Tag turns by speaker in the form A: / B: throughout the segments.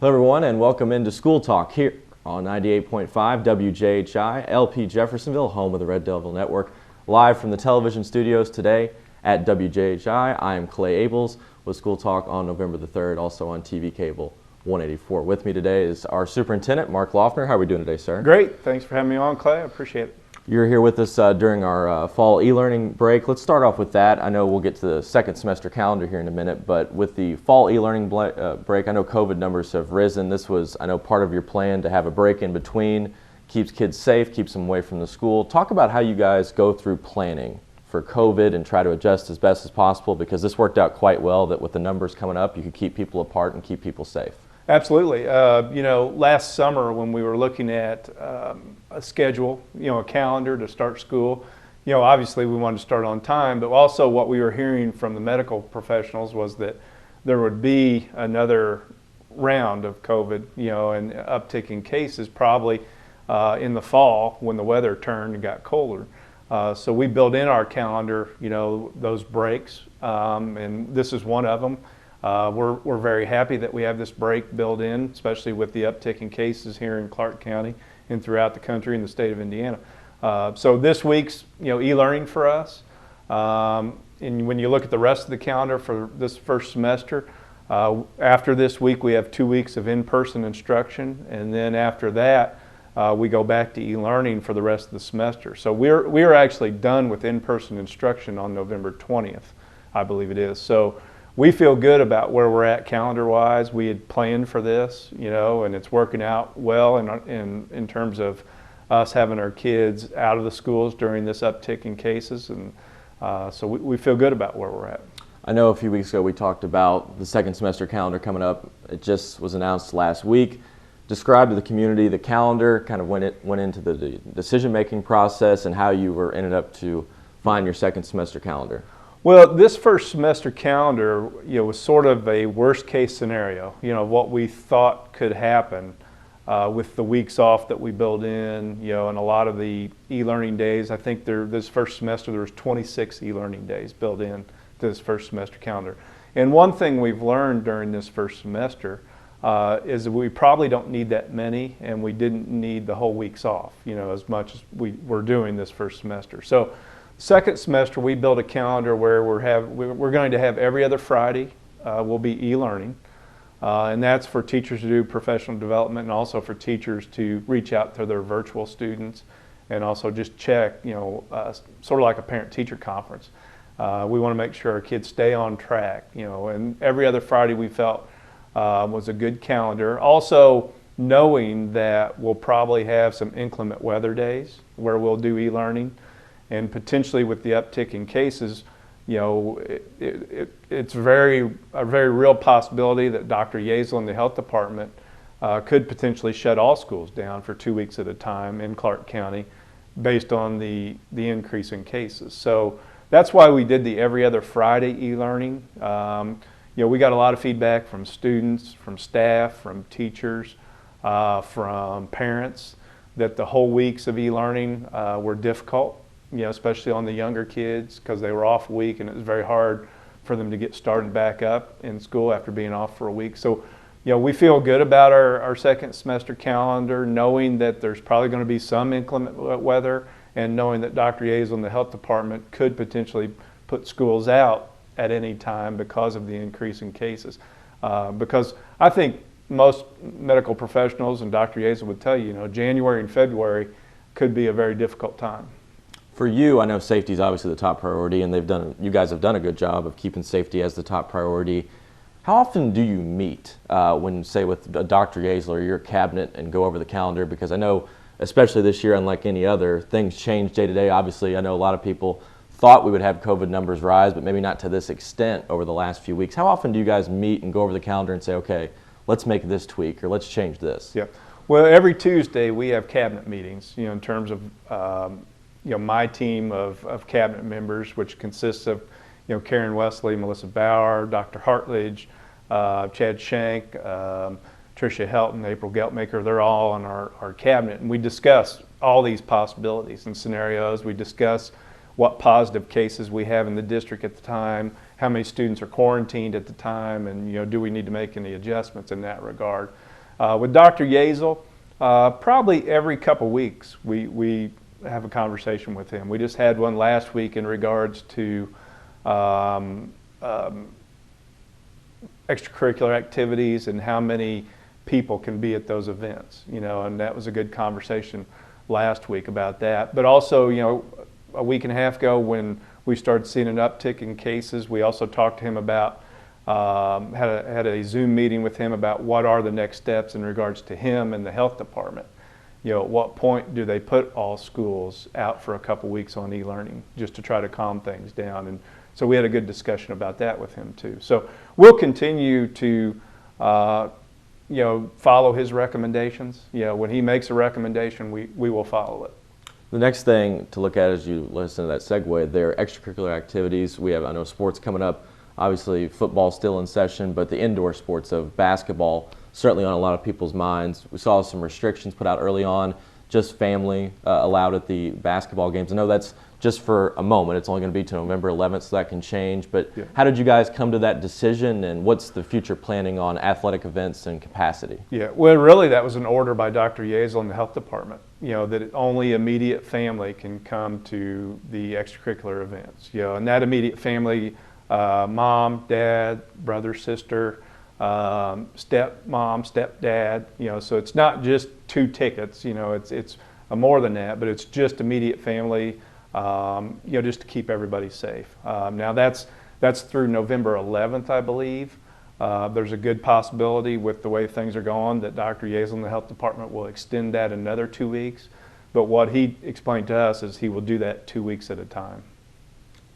A: Hello everyone and welcome into School Talk here on 98.5 WJHI, LP Jeffersonville, home of the Red Devil Network. Live from the television studios today at WJHI, I am Clay Abels with School Talk on November the 3rd, also on TV Cable 184. With me today is our superintendent, Mark Laughner. How are we doing today, sir?
B: Great. Thanks for having me on, Clay. I appreciate it.
A: You're here with us during our fall e-learning break. Let's start off with that. I know we'll get to the second semester calendar here in a minute, but with the fall e-learning break, I know COVID numbers have risen. This was, I know, part of your plan to have a break in between, keeps kids safe, keeps them away from the school. Talk about how you guys go through planning for COVID and try to adjust as best as possible, because this worked out quite well that with the numbers coming up, you could keep people apart and keep people safe.
B: Absolutely. Last summer when we were looking at a schedule, a calendar to start school, obviously we wanted to start on time, but also what we were hearing from the medical professionals was that there would be another round of COVID, and uptick in cases probably in the fall when the weather turned and got colder. So we built in our calendar, those breaks, and this is one of them. We're very happy that we have this break built in, especially with the uptick in cases here in Clark County and throughout the country and the state of Indiana. So this week's e-learning for us, and when you look at the rest of the calendar for this first semester, after this week we have 2 weeks of in-person instruction, and then after that we go back to e-learning for the rest of the semester. So we're actually done with in-person instruction on November 20th, I believe it is. So we feel good about where we're at calendar-wise. We had planned for this, and it's working out well in terms of us having our kids out of the schools during this uptick in cases, and so we feel good about where we're at.
A: I know a few weeks ago we talked about the second semester calendar coming up. It just was announced last week. Describe to the community the calendar, kind of when it went into the decision-making process and how you ended up to find your second semester calendar.
B: Well, this first semester calendar, was sort of a worst-case scenario. What we thought could happen with the weeks off that we build in, and a lot of the e-learning days. I think this first semester there was 26 e-learning days built in to this first semester calendar. And one thing we've learned during this first semester is that we probably don't need that many, and we didn't need the whole weeks off, as much as we were doing this first semester. So. Second semester, we built a calendar where we're going to have every other Friday will be e-learning, and that's for teachers to do professional development and also for teachers to reach out to their virtual students and also just check, sort of like a parent-teacher conference. We want to make sure our kids stay on track, and every other Friday we felt was a good calendar. Also, knowing that we'll probably have some inclement weather days where we'll do e-learning. And potentially with the uptick in cases, it's a very real possibility that Dr. Yazel and the health department could potentially shut all schools down for 2 weeks at a time in Clark County based on the increase in cases. So that's why we did the every other Friday e-learning. We got a lot of feedback from students, from staff, from teachers, from parents that the whole weeks of e-learning were difficult. Especially on the younger kids, because they were off a week and it was very hard for them to get started back up in school after being off for a week. So, we feel good about our second semester calendar, knowing that there's probably going to be some inclement weather and knowing that Dr. Yazel and the health department could potentially put schools out at any time because of the increase in cases. Because I think most medical professionals, and Dr. Yazel would tell you, January and February could be a very difficult time.
A: For you, I know safety is obviously the top priority, and you guys have done a good job of keeping safety as the top priority. How often do you meet when, say, with Dr. Yazel or your cabinet and go over the calendar? Because I know, especially this year, unlike any other, things change day to day. Obviously, I know a lot of people thought we would have COVID numbers rise, but maybe not to this extent over the last few weeks. How often do you guys meet and go over the calendar and say, okay, let's make this tweak or let's change this?
B: Yeah. Well, every Tuesday we have cabinet meetings, in terms of my team of cabinet members, which consists of, Karen Wesley, Melissa Bauer, Dr. Hartledge, Chad Shank, Tricia Helton, April Geltmaker. They're all on our cabinet, and we discuss all these possibilities and scenarios. We discuss what positive cases we have in the district at the time, how many students are quarantined at the time, and do we need to make any adjustments in that regard. With Dr. Yazel, probably every couple weeks we have a conversation with him. We just had one last week in regards to extracurricular activities and how many people can be at those events, and that was a good conversation last week about that. But also, a week and a half ago when we started seeing an uptick in cases, we also talked to him about, had a Zoom meeting with him about what are the next steps in regards to him and the health department. At what point do they put all schools out for a couple weeks on e-learning just to try to calm things down? And so we had a good discussion about that with him too. So we'll continue to follow his recommendations. When he makes a recommendation, we will follow it.
A: The next thing to look at as you listen to that segue, there are extracurricular activities. We have, I know, sports coming up. Obviously, football still in session, but the indoor sports of basketball certainly on a lot of people's minds. We saw some restrictions put out early on, just family allowed at the basketball games. I know that's just for a moment. It's only going to be to November 11th, so that can change. But yeah. How did you guys come to that decision, and what's the future planning on athletic events and capacity?
B: Yeah, well, really that was an order by Dr. Yazel in the health department, that only immediate family can come to the extracurricular events. And that immediate family, mom, dad, brother, sister, stepmom, stepdad, so it's not just 2 tickets, it's more than that, but it's just immediate family, just to keep everybody safe. Now that's through November 11th, I believe. There's a good possibility with the way things are going that Dr. Yazel in the health department will extend that another 2 weeks, but what he explained to us is he will do that 2 weeks at a time.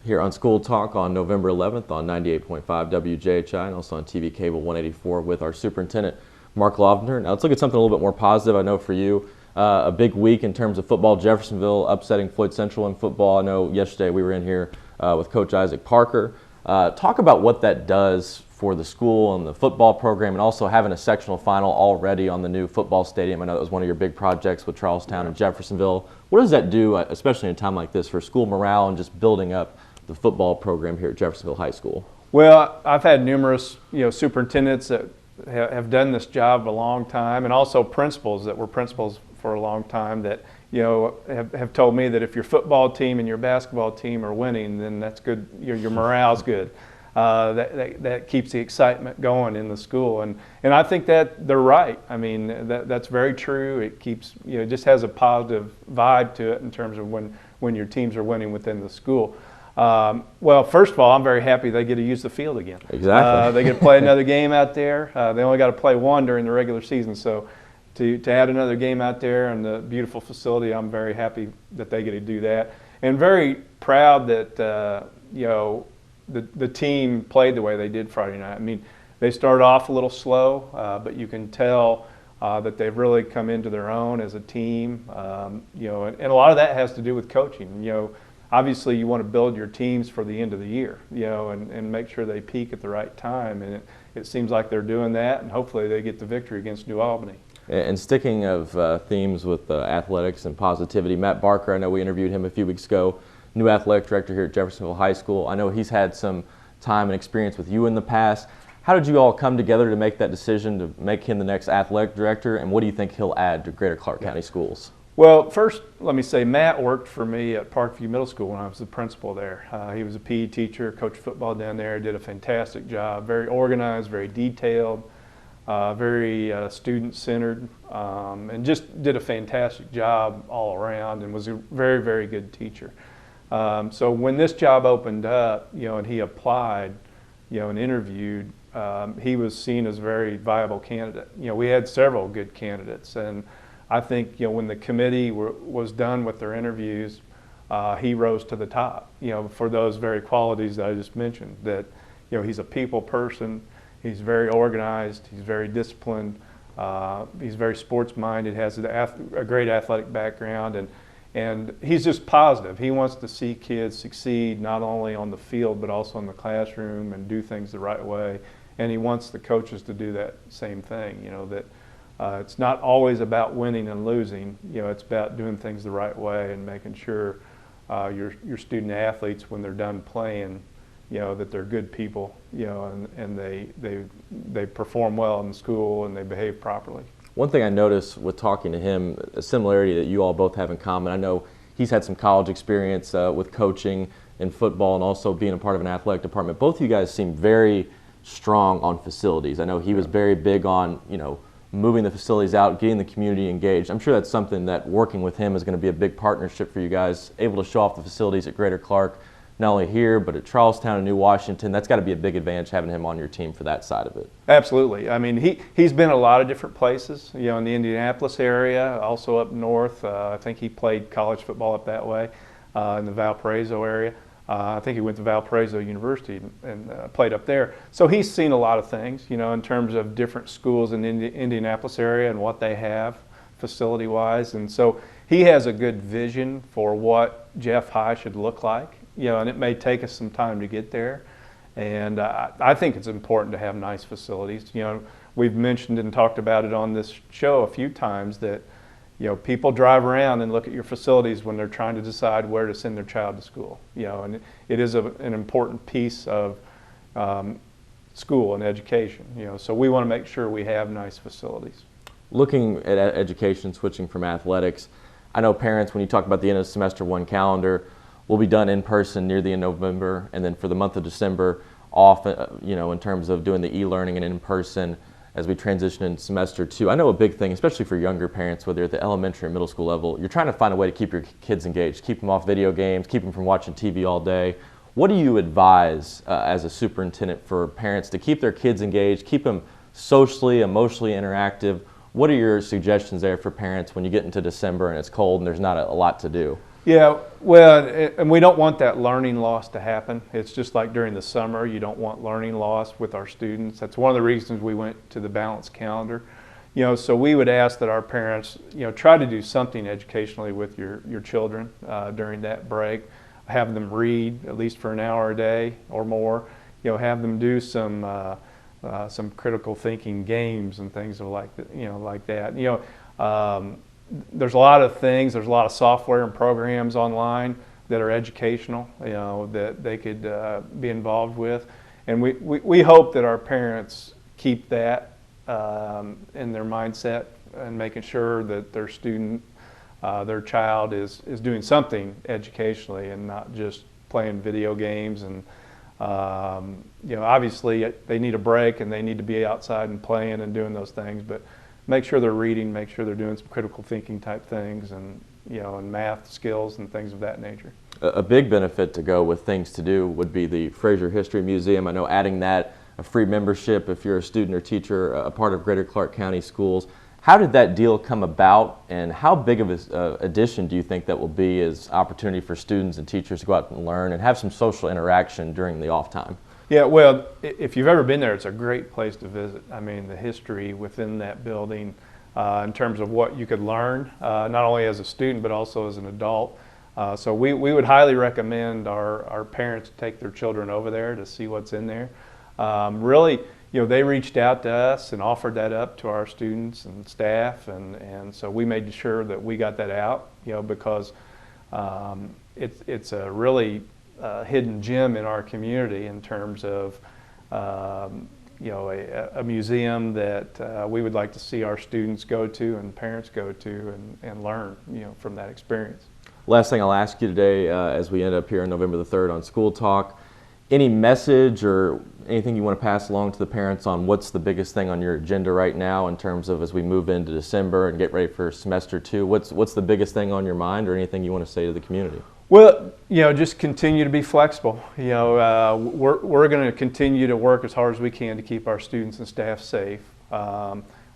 A: Here on School Talk on November 11th on 98.5 WJHI and also on TV Cable 184 with our superintendent, Mark Laughner. Now let's look at something a little bit more positive. I know for you, a big week in terms of football. Jeffersonville upsetting Floyd Central in football. I know yesterday we were in here with Coach Isaac Parker. Talk about what that does for the school and the football program, and also having a sectional final already on the new football stadium. I know that was one of your big projects with Charlestown and Jeffersonville. What does that do, especially in a time like this, for school morale and just building up the football program here at Jeffersonville High School?
B: Well, I've had numerous superintendents that have done this job a long time, and also principals that were principals for a long time that have told me that if your football team and your basketball team are winning, then that's good. Your morale's good. That keeps the excitement going in the school, and I think that they're right. I mean, that's very true. It keeps just has a positive vibe to it in terms of when your teams are winning within the school. Well, first of all, I'm very happy they get to use the field again.
A: Exactly.
B: They get to play another game out there. They only got to play one during the regular season, so to add another game out there in the beautiful facility, I'm very happy that they get to do that, and very proud that the team played the way they did Friday night. I mean, they started off a little slow, but you can tell that they've really come into their own as a team. And a lot of that has to do with coaching. Obviously you want to build your teams for the end of the year, and make sure they peak at the right time. And it seems like they're doing that, and hopefully they get the victory against New Albany.
A: And sticking of themes with athletics and positivity, Matt Barker, I know we interviewed him a few weeks ago, new athletic director here at Jeffersonville High School. I know he's had some time and experience with you in the past. How did you all come together to make that decision to make him the next athletic director, and what do you think he'll add to Greater Clark County schools?
B: Well, first, let me say Matt worked for me at Parkview Middle School when I was the principal there. He was a PE teacher, coached football down there, did a fantastic job, very organized, very detailed, very student-centered, and just did a fantastic job all around, and was a very, very good teacher. So when this job opened up, and he applied, and interviewed, he was seen as a very viable candidate. We had several good candidates, and I think when the committee was done with their interviews, he rose to the top. For those very qualities that I just mentioned. That he's a people person, he's very organized, he's very disciplined, he's very sports-minded, has a great athletic background, and he's just positive. He wants to see kids succeed not only on the field but also in the classroom and do things the right way. And he wants the coaches to do that same thing. That it's not always about winning and losing. It's about doing things the right way and making sure your student athletes, when they're done playing, that they're good people, and they perform well in school and they behave properly.
A: One thing I noticed with talking to him, a similarity that you all both have in common, I know he's had some college experience with coaching in football and also being a part of an athletic department. Both of you guys seem very strong on facilities. I know he was very big on, moving the facilities out, getting the community engaged. I'm sure that's something that working with him is going to be a big partnership for you guys, able to show off the facilities at Greater Clark, not only here, but at Charlestown and New Washington. That's got to be a big advantage having him on your team for that side of it.
B: Absolutely. I mean, he's been a lot of different places, in the Indianapolis area, also up north. I think he played college football up that way in the Valparaiso area. I think he went to Valparaiso University and played up there. So he's seen a lot of things, in terms of different schools in the Indianapolis area and what they have facility-wise. And so he has a good vision for what Jeff High should look like, and it may take us some time to get there. And I think it's important to have nice facilities. We've mentioned and talked about it on this show a few times that people drive around and look at your facilities when they're trying to decide where to send their child to school. And it is an important piece of school and education. So we want to make sure we have nice facilities.
A: Looking at education, switching from athletics, I know parents, when you talk about the end of semester one calendar, will be done in person near the end of November, and then for the month of December off, in terms of doing the e-learning and in person as we transition into semester two. I know a big thing, especially for younger parents, whether at the elementary or middle school level, you're trying to find a way to keep your kids engaged, keep them off video games, keep them from watching TV all day. What do you advise as a superintendent for parents to keep their kids engaged, keep them socially, emotionally interactive? What are your suggestions there for parents when you get into December and it's cold and there's not a lot to do?
B: Yeah, well, and we don't want that learning loss to happen. It's just like during the summer, you don't want learning loss with our students. That's one of the reasons we went to the balanced calendar. So we would ask that our parents, try to do something educationally with your children during that break. Have them read at least for an hour a day or more. Have them do some critical thinking games and things like that. There's a lot of things. There's a lot of software and programs online that are educational, that they could be involved with, and we hope that our parents keep that in their mindset and making sure that their student, their child is doing something educationally and not just playing video games. And obviously they need a break and they need to be outside and playing and doing those things, but make sure they're reading, make sure they're doing some critical thinking type things, and and math skills and things of that nature.
A: A big benefit to go with things to do would be the Fraser History Museum. I know adding that, a free membership if you're a student or teacher, a part of Greater Clark County Schools. How did that deal come about, and how big of an addition do you think that will be as opportunity for students and teachers to go out and learn and have some social interaction during the off time?
B: Yeah, well, if you've ever been there, it's a great place to visit. I mean, the history within that building in terms of what you could learn, not only as a student but also as an adult. So we would highly recommend our parents take their children over there to see what's in there. Really, they reached out to us and offered that up to our students and staff, and so we made sure that we got that out, because it's a really hidden gem in our community in terms of a museum that we would like to see our students go to and parents go to and learn from that experience.
A: Last thing I'll ask you today as we end up here on November the 3rd on School Talk, any message or anything you want to pass along to the parents on what's the biggest thing on your agenda right now in terms of as we move into December and get ready for semester two? What's the biggest thing on your mind, or anything you want to say to the community?
B: Well, just continue to be flexible. We're going to continue to work as hard as we can to keep our students and staff safe.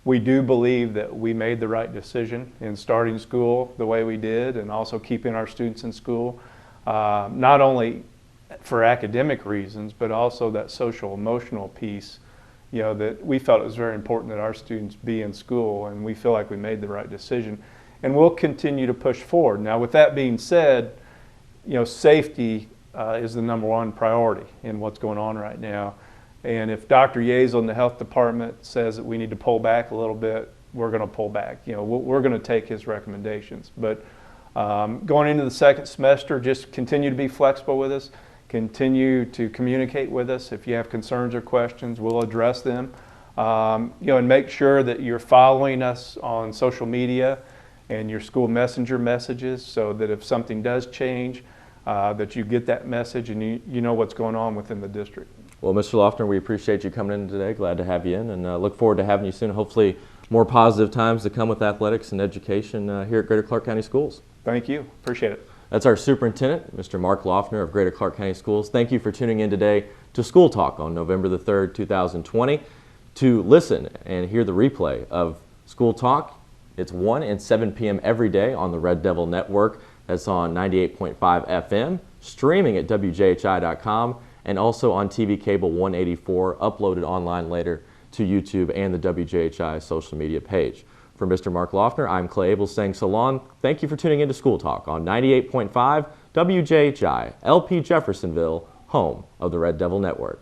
B: We do believe that we made the right decision in starting school the way we did, and also keeping our students in school, not only for academic reasons, but also that social emotional piece, that we felt it was very important that our students be in school, and we feel like we made the right decision, and we'll continue to push forward. Now, with that being said, safety is the #1 priority in what's going on right now. And if Dr. Yazel in the health department says that we need to pull back a little bit, we're going to pull back. We're going to take his recommendations. But going into the second semester, just continue to be flexible with us. Continue to communicate with us. If you have concerns or questions, we'll address them. And make sure that you're following us on social media and your school messenger messages, so that if something does change, that you get that message and you know what's going on within the district.
A: Well, Mr. Laughner, we appreciate you coming in today. Glad to have you in, and look forward to having you soon. Hopefully more positive times to come with athletics and education here at Greater Clark County Schools.
B: Thank you. Appreciate it.
A: That's our superintendent, Mr. Mark Laughner of Greater Clark County Schools. Thank you for tuning in today to School Talk on November the 3rd, 2020. To listen and hear the replay of School Talk, it's 1 and 7 p.m. every day on the Red Devil Network. That's on 98.5 FM, streaming at WJHI.com, and also on TV Cable 184, uploaded online later to YouTube and the WJHI social media page. For Mr. Mark Laughner, I'm Clay Abel saying so long. Thank you for tuning in to School Talk on 98.5 WJHI, LP Jeffersonville, home of the Red Devil Network.